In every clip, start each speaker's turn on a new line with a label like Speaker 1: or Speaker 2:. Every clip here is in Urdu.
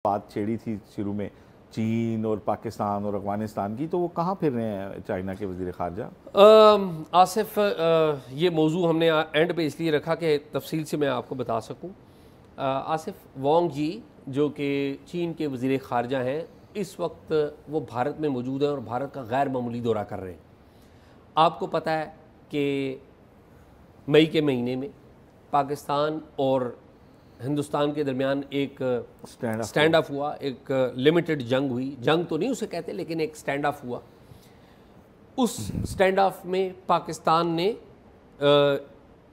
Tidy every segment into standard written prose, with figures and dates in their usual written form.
Speaker 1: بات چھیڑی تھی شروع میں چین اور پاکستان اور افغانستان کی، تو وہ کہاں پھر رہے ہیں چائنا کے وزیر خارجہ؟
Speaker 2: آصف، یہ موضوع ہم نے اینڈ پہ اس لیے رکھا کہ تفصیل سے میں آپ کو بتا سکوں۔ آصف، وانگ جی جو کہ چین کے وزیر خارجہ ہیں، اس وقت وہ بھارت میں موجود ہیں اور بھارت کا غیر معمولی دورہ کر رہے ہیں۔ آپ کو پتہ ہے کہ مئی کے مہینے میں پاکستان اور ہندوستان کے درمیان ایک سٹینڈ آف ہوا، ایک لمیٹڈ جنگ ہوئی، جنگ تو نہیں اسے کہتے لیکن ایک سٹینڈ آف ہوا۔ اس سٹینڈ آف میں پاکستان نے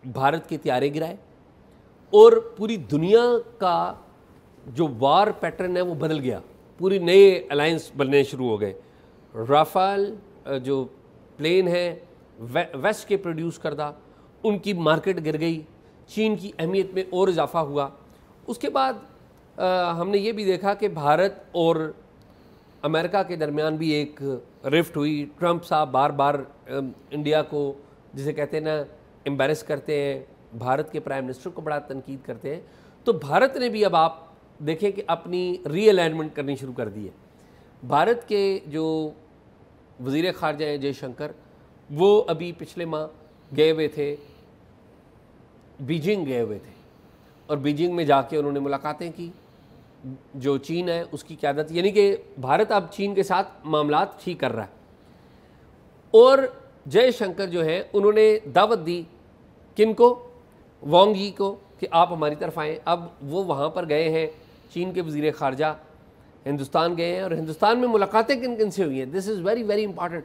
Speaker 2: بھارت کے طیارے گرائے اور پوری دنیا کا جو وار پیٹرن ہے وہ بدل گیا، پوری نئے الائنس بننے شروع ہو گئے۔ رافال جو پلین ہیں ویسٹ کے پروڈیوس کردہ، ان کی مارکیٹ گر گئی، چین کی اہمیت میں اور اضافہ ہوا۔ اس کے بعد ہم نے یہ بھی دیکھا کہ بھارت اور امریکہ کے درمیان بھی ایک رفٹ ہوئی۔ ٹرمپ صاحب بار بار انڈیا کو، جسے کہتے ہیں نا، امبیرس کرتے ہیں، بھارت کے پرائم منسٹر کو بڑا تنقید کرتے ہیں۔ تو بھارت نے بھی اب آپ دیکھیں کہ اپنی ری الائنمنٹ کرنی شروع کر دی ہے۔ بھارت کے جو وزیر خارجہ ہیں جے شنکر، وہ ابھی پچھلے ماہ گئے ہوئے تھے، بیجنگ گئے ہوئے تھے، اور بیجنگ میں جا کے انہوں نے ملاقاتیں کی۔ جو چین ہے اس کی قیادت، یعنی کہ بھارت اب چین کے ساتھ معاملات ٹھیک کر رہا ہے۔ اور جے شنکر جو ہیں انہوں نے دعوت دی کن کو؟ وانگ جی کو، کہ آپ ہماری طرف آئیں۔ اب وہ وہاں پر گئے ہیں، چین کے وزیر خارجہ ہندوستان گئے ہیں، اور ہندوستان میں ملاقاتیں کن کن سے ہوئی ہیں؟ دس از ویری ویری امپارٹنٹ۔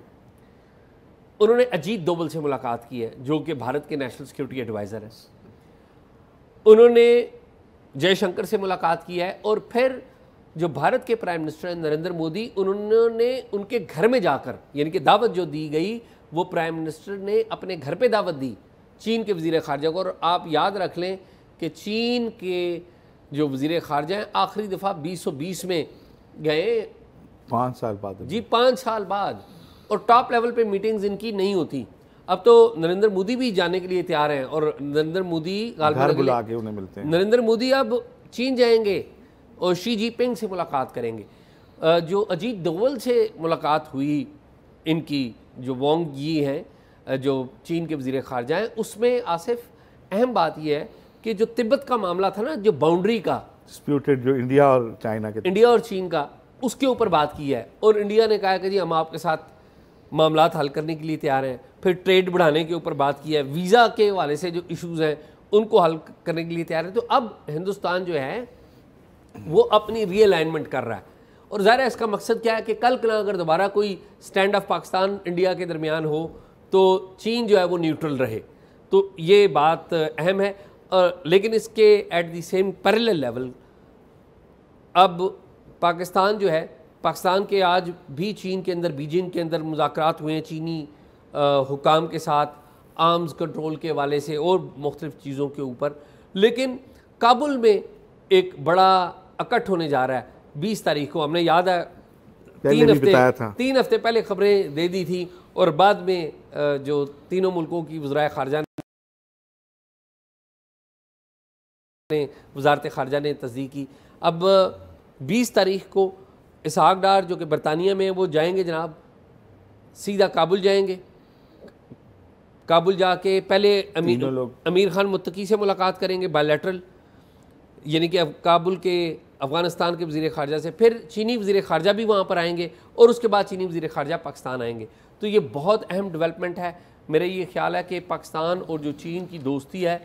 Speaker 2: انہوں نے اجیت دوول سے ملاقات کی ہے جو کہ بھارت کے نیشنل سیکورٹی ایڈوائزر ہیں۔ انہوں نے جے شنکر سے ملاقات کی ہے، اور پھر جو بھارت کے پرائم منسٹر ہیں نریندر مودی، انہوں نے ان کے گھر میں جا کر، یعنی کہ دعوت جو دی گئی وہ پرائم منسٹر نے اپنے گھر پہ دعوت دی چین کے وزیر خارجہ کو۔ اور آپ یاد رکھ لیں کہ چین کے جو وزیر خارجہ ہیں آخری دفعہ 2020 میں گئے،
Speaker 1: 5 سال بعد۔
Speaker 2: جی 5 سال بعد، اور ٹاپ لیول پہ میٹنگز ان کی نہیں ہوتی۔ اب تو نریندر مودی بھی جانے کے لیے تیار ہیں، اور نریندر مودی
Speaker 1: گھر بلا کے انہیں ملتے ہیں۔
Speaker 2: نریندر مودی اب چین جائیں گے اور شی جی پنگ سے ملاقات کریں گے۔ جو اجیت دوول سے ملاقات ہوئی ان کی، جو وانگ جی ہیں جو چین کے وزیر خارجہ ہیں، اس میں آصف اہم بات یہ ہے کہ جو تبت کا معاملہ تھا نا، جو باؤنڈری کا
Speaker 1: ڈسپیوٹڈ، جو انڈیا اور چائنا کے،
Speaker 2: انڈیا اور چین کا، اس کے اوپر بات کی ہے۔ اور انڈیا نے کہا کہ جی ہم آپ کے ساتھ معاملات حل کرنے کے لیے تیار ہیں۔ پھر ٹریڈ بڑھانے کے اوپر بات کی ہے، ویزا کے حوالے سے جو ایشوز ہیں ان کو حل کرنے کے لیے تیار ہے۔ تو اب ہندوستان جو ہے وہ اپنی ری الائنمنٹ کر رہا ہے، اور ظاہر ہے اس کا مقصد کیا ہے کہ کل کنا اگر دوبارہ کوئی سٹینڈ آف پاکستان انڈیا کے درمیان ہو تو چین جو ہے وہ نیوٹرل رہے۔ تو یہ بات اہم ہے۔ لیکن اس کے at the same parallel level اب پاکستان جو ہے، پاکستان کے آج بھی چین کے اندر، بیجنگ کے اندر مذاکرات ہوئے ہیں چینی حکام کے ساتھ آرمز کنٹرول کے حوالے سے اور مختلف چیزوں کے اوپر۔ لیکن کابل میں ایک بڑا اکٹھ ہونے جا رہا ہے 20 تاریخ کو۔ ہم نے یاد ہے 3 ہفتے پہلے خبریں دے دی تھی، اور بعد میں جو تینوں ملکوں کی وزرائے خارجہ نے، وزارت خارجہ نے تصدیق کی۔ اب 20 تاریخ کو اسحاق ڈار جو کہ برطانیہ میں وہ جائیں گے جناب، سیدھا کابل جائیں گے۔ کابل جا کے پہلے امیر خان متقی سے ملاقات کریں گے بائیلیٹرل، یعنی کہ کابل کے افغانستان کے وزیر خارجہ سے، پھر چینی وزیر خارجہ بھی وہاں پر آئیں گے، اور اس کے بعد چینی وزیر خارجہ پاکستان آئیں گے۔ تو یہ بہت اہم ڈیولپمنٹ ہے۔ میرا یہ خیال ہے کہ پاکستان اور جو چین کی دوستی ہے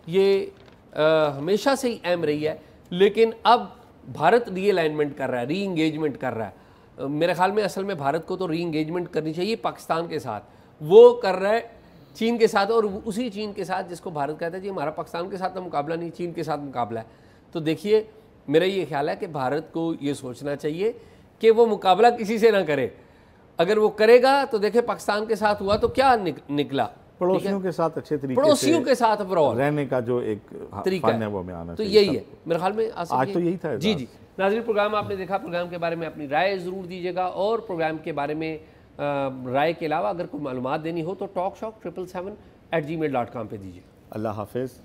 Speaker 2: یہ ہمیشہ سے ہی اہم رہی ہے، لیکن اب بھارت ری الائنمنٹ کر رہا ہے، ری انگیجمنٹ کر رہا ہے۔ میرے خیال میں اصل میں بھارت کو تو ری انگیجمنٹ کرنی چاہیے پاکستان کے ساتھ، وہ کر رہا ہے چین کے ساتھ، اور اسی چین کے ساتھ جس کو بھارت کہتا ہے جی ہمارا پاکستان کے ساتھ مقابلہ نہیں، چین کے ساتھ مقابلہ ہے۔ تو دیکھیے میرا یہ خیال ہے کہ بھارت کو یہ سوچنا چاہیے کہ وہ مقابلہ کسی سے نہ کرے۔ اگر وہ کرے گا تو دیکھیں پاکستان کے ساتھ ہوا تو کیا نکلا،
Speaker 1: پڑوسیوں کے ساتھ اچھے طریقے
Speaker 2: پڑوسیوں کے ساتھ
Speaker 1: رہنے کا جو ایک طریقہ ہے وہ میں آنا
Speaker 2: تو یہی ہے میرے خیال میں۔
Speaker 1: آج تو یہی تھا۔
Speaker 2: جی جی ناظرین، پروگرام آپ نے دیکھا، پروگرام کے بارے میں اپنی رائے ضرور دیجیے گا، اور پروگرام کے بارے میں رائے کے علاوہ اگر کوئی معلومات دینی ہو تو talkshop777@gmail.com پہ دیجیے۔
Speaker 1: اللہ حافظ۔